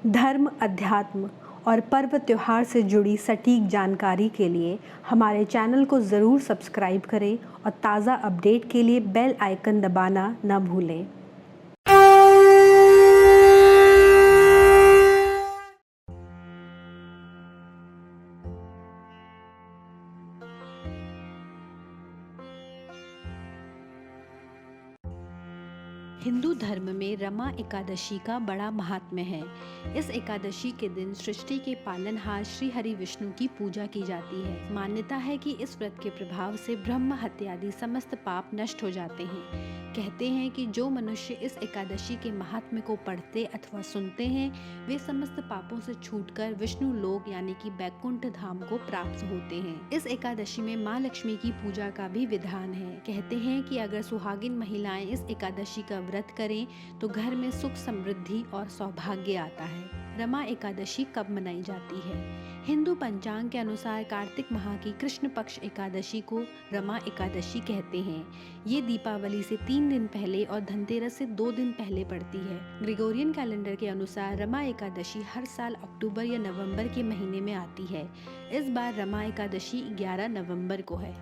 धर्म, अध्यात्म और पर्व त्योहार से जुड़ी सटीक जानकारी के लिए हमारे चैनल को ज़रूर सब्सक्राइब करें और ताज़ा अपडेट के लिए बेल आइकन दबाना न भूलें। हिंदू धर्म में रमा एकादशी का बड़ा महात्म्य है। इस एकादशी के दिन सृष्टि के पालनहार श्री हरि विष्णु की पूजा की जाती है। मान्यता है कि इस व्रत के प्रभाव से ब्रह्म हत्या आदि समस्त पाप नष्ट हो जाते हैं। कहते हैं कि जो मनुष्य इस एकादशी के महात्म्य को पढ़ते अथवा सुनते हैं, वे समस्त पापों से छूटकर विष्णु लोक यानी कि बैकुंठ धाम को प्राप्त होते हैं। इस एकादशी में माँ लक्ष्मी की पूजा का भी विधान है। कहते हैं कि अगर सुहागिन महिलाएं इस एकादशी का व्रत करें तो घर में सुख, समृद्धि और सौभाग्य आता है। रमा एकादशी कब मनाई जाती है? हिंदू पंचांग के अनुसार कार्तिक माह की कृष्ण पक्ष एकादशी को रमा एकादशी कहते हैं। ये दीपावली से 3 दिन पहले और धनतेरस से 2 दिन पहले पड़ती है। ग्रेगोरियन कैलेंडर के अनुसार रमा एकादशी हर साल अक्टूबर या नवंबर के महीने में आती है। इस बार रमा एकादशी 11 नवंबर को है।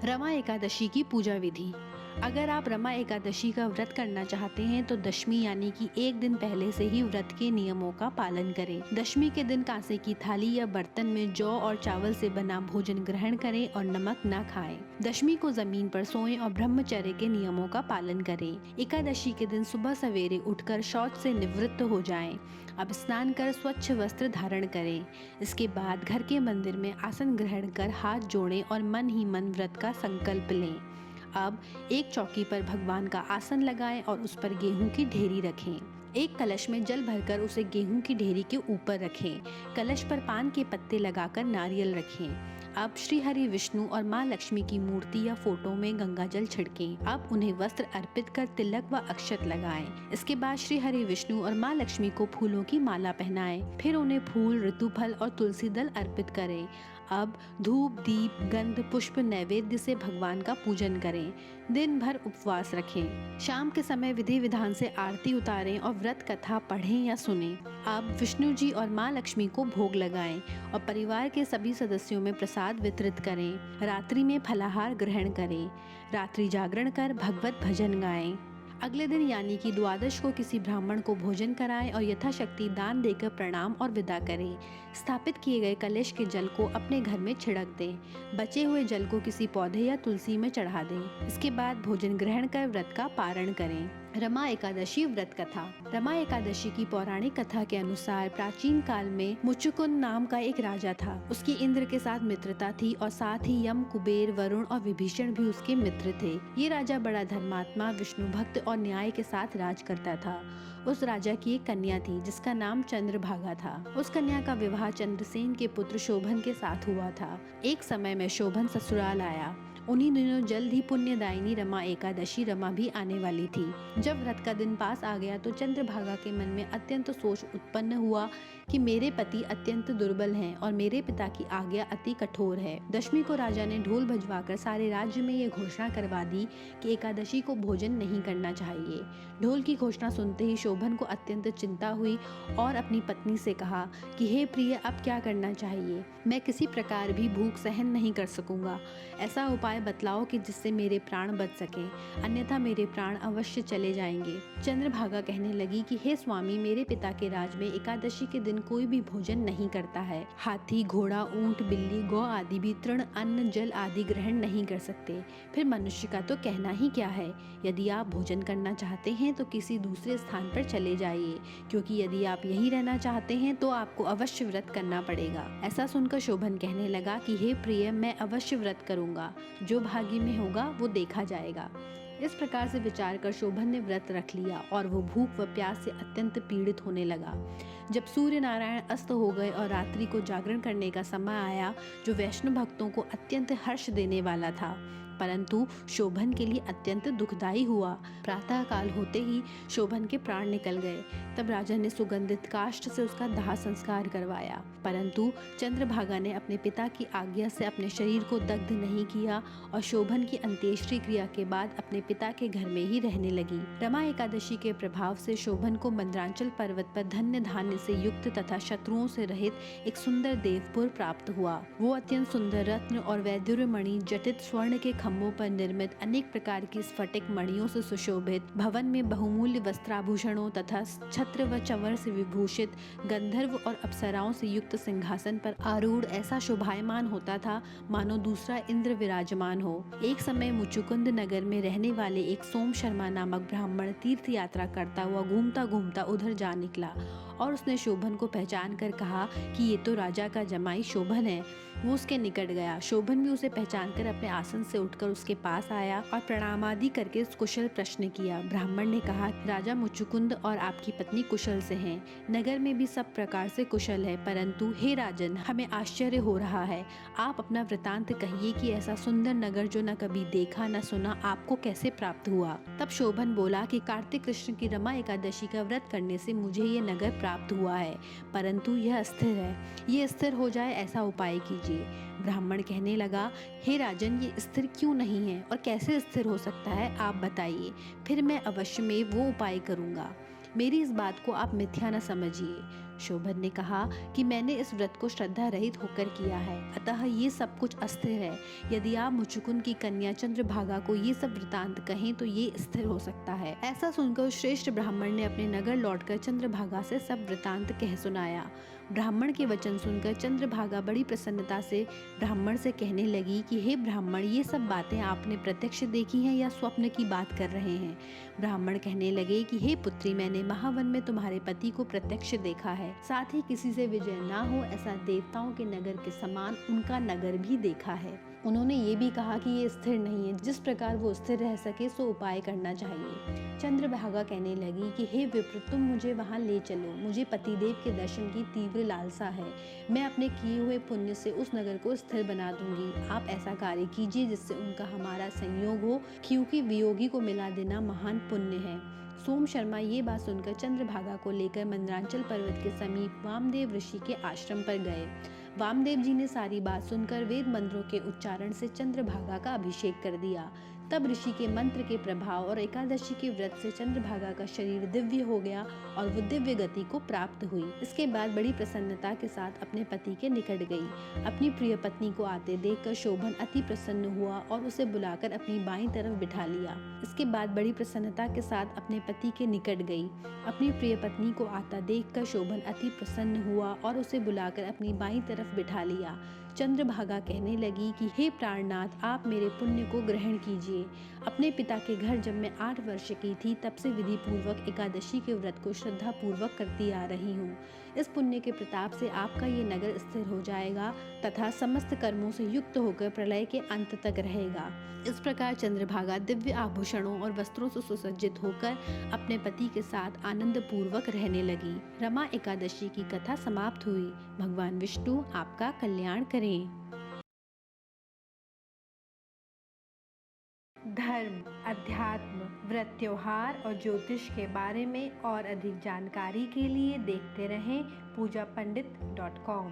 रमा एकादशी की पूजा विधि। अगर आप रमा एकादशी का व्रत करना चाहते हैं तो दशमी यानी कि 1 दिन पहले से ही व्रत के नियमों का पालन करें। दशमी के दिन कांसे की थाली या बर्तन में जौ और चावल से बना भोजन ग्रहण करें और नमक न खाएं। दशमी को जमीन पर सोएं और ब्रह्मचर्य के नियमों का पालन करें। एकादशी के दिन सुबह सवेरे उठकर शौच से निवृत्त हो जाएं। अब स्नान कर स्वच्छ वस्त्र धारण करें। इसके बाद घर के मंदिर में आसन ग्रहण कर हाथ जोड़ें और मन ही मन व्रत का संकल्प लें। अब एक चौकी पर भगवान का आसन लगाएं और उस पर गेहूं की ढेरी रखें। एक कलश में जल भरकर उसे गेहूं की ढेरी के ऊपर रखें। कलश पर पान के पत्ते लगाकर नारियल रखें। अब श्री हरि विष्णु और माँ लक्ष्मी की मूर्ति या फोटो में गंगा जल छिड़कें। अब उन्हें वस्त्र अर्पित कर तिलक व अक्षत लगाएं। इसके बाद श्री हरि विष्णु और माँ लक्ष्मी को फूलों की माला पहनाएं। फिर उन्हें फूल, ऋतुफल और तुलसी दल अर्पित करें। अब धूप, दीप, गंध, पुष्प नैवेद्य से भगवान का पूजन करें। दिन भर उपवास रखें। शाम के समय विधि विधान से आरती उतारें और व्रत कथा पढ़ें या सुनें। अब विष्णु जी और माँ लक्ष्मी को भोग लगाएं और परिवार के सभी सदस्यों में प्रसाद वितरित करें। रात्रि में फलाहार ग्रहण करें। रात्रि जागरण कर भगवत भजन गाएं। अगले दिन यानी कि द्वादश को किसी ब्राह्मण को भोजन कराएं और यथाशक्ति दान देकर प्रणाम और विदा करें। स्थापित किए गए कलश के जल को अपने घर में छिड़क दें। बचे हुए जल को किसी पौधे या तुलसी में चढ़ा दें। इसके बाद भोजन ग्रहण कर व्रत का पारण करें। रमा एकादशी व्रत कथा। रमा एकादशी की पौराणिक कथा के अनुसार प्राचीन काल में मुचुकुंद नाम का एक राजा था। उसकी इंद्र के साथ मित्रता थी और साथ ही यम, कुबेर, वरुण और विभीषण भी उसके मित्र थे। ये राजा बड़ा धर्मात्मा, विष्णु भक्त और न्याय के साथ राज करता था। उस राजा की एक कन्या थी जिसका नाम चंद्रभागा था। उस कन्या का विवाह चंद्रसेन के पुत्र शोभन के साथ हुआ था। एक समय में शोभन ससुराल आया। उन्हीं दिनों जल्द ही पुण्यदायिनी रमा एकादशी रमा भी आने वाली थी। जब व्रत का दिन पास आ गया तो चंद्रभागा के मन में अत्यंत सोच उत्पन्न हुआ कि मेरे पति अत्यंत दुर्बल हैं और मेरे पिता की आज्ञा अति कठोर है। दशमी को राजा ने ढोल बजवाकर सारे राज्य में ये घोषणा करवा दी कि एकादशी को भोजन नहीं करना चाहिए। ढोल की घोषणा सुनते ही शोभन को अत्यंत चिंता हुई और अपनी पत्नी से कहा कि हे प्रिय, अब क्या करना चाहिए? मैं किसी प्रकार भी भूख सहन नहीं कर सकूंगा। ऐसा उपाय बतलाओ कि जिससे मेरे प्राण बच सके, अन्यथा मेरे प्राण अवश्य चले जाएंगे। चंद्रभागा कहने लगी कि हे स्वामी, मेरे पिता के राज में एकादशी के दिन कोई भी भोजन नहीं करता है। हाथी, घोड़ा, ऊंट, बिल्ली, गौ आदि भी तृण, अन्न, जल आदि ग्रहण नहीं कर सकते। फिर मनुष्य का तो कहना ही क्या है। यदि आप भोजन करना चाहते हैं तो किसी दूसरे स्थान पर चले जाइए, क्योंकि यदि आप यहीं रहना चाहते हैं तो आपको अवश्य व्रत करना पड़ेगा। ऐसा सुनकर शोभन कहने लगा कि हे प्रिय, मैं अवश्य व्रत करूंगा। जो भाग्य में होगा वो देखा जाएगा। इस प्रकार से विचार कर शोभन ने व्रत रख लिया और वो भूख व प्यास से अत्यंत पीड़ित होने लगा। जब सूर्य नारायण अस्त हो गए और रात्रि को जागरण करने का समय आया, जो वैष्णव भक्तों को अत्यंत हर्ष देने वाला था, परंतु शोभन के लिए अत्यंत दुखदायी हुआ। प्रातः काल होते ही शोभन के प्राण निकल गए। तब राजा ने सुगंधित काष्ठ से उसका दाह संस्कार करवाया, परंतु चंद्रभागा ने अपने पिता की आज्ञा से अपने शरीर को दग्ध नहीं किया और शोभन की अंत्येष्टि क्रिया के बाद अपने पिता के घर में ही रहने लगी। रमा एकादशी के प्रभाव से शोभन को मंद्रांचल पर्वत पर धन्य धान्य से युक्त तथा शत्रुओं से रहित एक सुंदर देवपुर प्राप्त हुआ। वो अत्यंत सुंदर रत्न और वैदुर्य मणि जटित स्वर्ण के खम्भों पर निर्मित अनेक प्रकार की स्फटिक मणियों से सुशोभित भवन में बहुमूल्य वस्त्राभूषणों तथा छत्र व चंवर से विभूषित गंधर्व और अप्सराओं से युक्त सिंहासन पर आरूढ़ ऐसा शोभायमान होता था मानो दूसरा इंद्र विराजमान हो। एक समय मुचुकुंद नगर में रहने वाले एक सोम शर्मा नामक ब्राह्मण तीर्थ यात्रा करता हुआ घूमता घूमता उधर जा निकला और उसने शोभन को पहचान कर कहा कि ये तो राजा का जमाई शोभन है। वो उसके निकट गया। शोभन भी उसे पहचान कर अपने आसन से उठकर उसके पास आया और प्रणाम आदि करके कुशल प्रश्न किया। ब्राह्मण ने कहा, राजा मुचुकुंद और आपकी पत्नी कुशल से हैं। नगर में भी सब प्रकार से कुशल है, परंतु हे राजन, हमें आश्चर्य हो रहा है। आप अपना वृतांत कहिए कि ऐसा सुंदर नगर जो न कभी देखा न सुना आपको कैसे प्राप्त हुआ। तब शोभन बोला कि कार्तिक कृष्ण की रमा एकादशी का व्रत करने से मुझे ये नगर प्राप्त हुआ है, परंतु यह अस्थिर है। ये स्थिर हो जाए ऐसा उपाय कीजिए। ब्राह्मण कहने लगा, हे राजन, ये स्थिर क्यों नहीं है और कैसे स्थिर हो सकता है, आप बताइए, फिर मैं अवश्य में वो उपाय करूँगा। मेरी इस बात को आप मिथ्या न समझिए। शोभन ने कहा कि मैंने इस व्रत को श्रद्धा रहित होकर किया है, अतः ये सब कुछ अस्थिर है। यदि आप मुचुकुंद की कन्या चंद्रभागा को ये सब वृतांत कहें तो ये स्थिर हो सकता है। ऐसा सुनकर श्रेष्ठ ब्राह्मण ने अपने नगर लौटकर चंद्रभागा से सब वृतांत कह सुनाया। ब्राह्मण के वचन सुनकर चंद्रभागा बड़ी प्रसन्नता से ब्राह्मण से कहने लगी कि हे ब्राह्मण, ये सब बातें आपने प्रत्यक्ष देखी हैं या स्वप्न की बात कर रहे हैं। ब्राह्मण कहने लगे कि हे पुत्री, मैंने महावन में तुम्हारे पति को प्रत्यक्ष देखा है, साथ ही किसी से विजय ना हो ऐसा देवताओं के नगर के समान उनका नगर भी देखा है। उन्होंने ये भी कहा कि ये स्थिर नहीं है, जिस प्रकार वो स्थिर रह सके सो उपाय करना चाहिए। चंद्रभागा कहने लगी कि हे विप्र, तुम मुझे वहाँ ले चलो, मुझे पतिदेव के दर्शन की तीव्र लालसा है। मैं अपने किए हुए पुण्य से उस नगर को स्थिर बना दूंगी। आप ऐसा कार्य कीजिए जिससे उनका हमारा संयोग हो, क्योंकि वियोगी को मिला देना महान पुण्य है। सोम शर्मा ये बात सुनकर चंद्रभागा को लेकर मंद्रांचल पर्वत के समीप वामदेव ऋषि के आश्रम पर गए। वामदेव जी ने सारी बात सुनकर वेद मंत्रों के उच्चारण से चंद्रभागा का अभिषेक कर दिया। तब ऋषि के मंत्र के प्रभाव और एकादशी के व्रत से चंद्रभागा का शरीर दिव्य हो गया और वो दिव्य गति को प्राप्त हुई। इसके बाद बड़ी प्रसन्नता के साथ अपने पति के निकट गई। अपनी प्रिय पत्नी को आते देखकर शोभन अति प्रसन्न हुआ और उसे बुलाकर अपनी बाईं तरफ बिठा लिया। इसके बाद बड़ी प्रसन्नता के साथ अपने पति के निकट गई। अपनी प्रिय पत्नी को आता देखकर शोभन अति प्रसन्न हुआ और उसे बुलाकर अपनी बाईं तरफ बिठा लिया। चंद्रभागा कहने लगी कि हे प्राणनाथ, आप मेरे पुण्य को ग्रहण कीजिए। अपने पिता के घर जब मैं 8 वर्ष की थी तब से विधि पूर्वक एकादशी के व्रत को श्रद्धा पूर्वक करती आ रही हूँ। इस पुण्य के प्रताप से आपका ये नगर स्थिर हो जाएगा तथा समस्त कर्मों से युक्त होकर प्रलय के अंत तक रहेगा। इस प्रकार चंद्रभागा दिव्य आभूषणों और वस्त्रों से सुसज्जित होकर अपने पति के साथ आनंद पूर्वक रहने लगी। रमा एकादशी की कथा समाप्त हुई। भगवान विष्णु आपका कल्याण करें। धर्म, अध्यात्म, व्रत, त्योहार और ज्योतिष के बारे में और अधिक जानकारी के लिए देखते रहें पूजापंडित.com।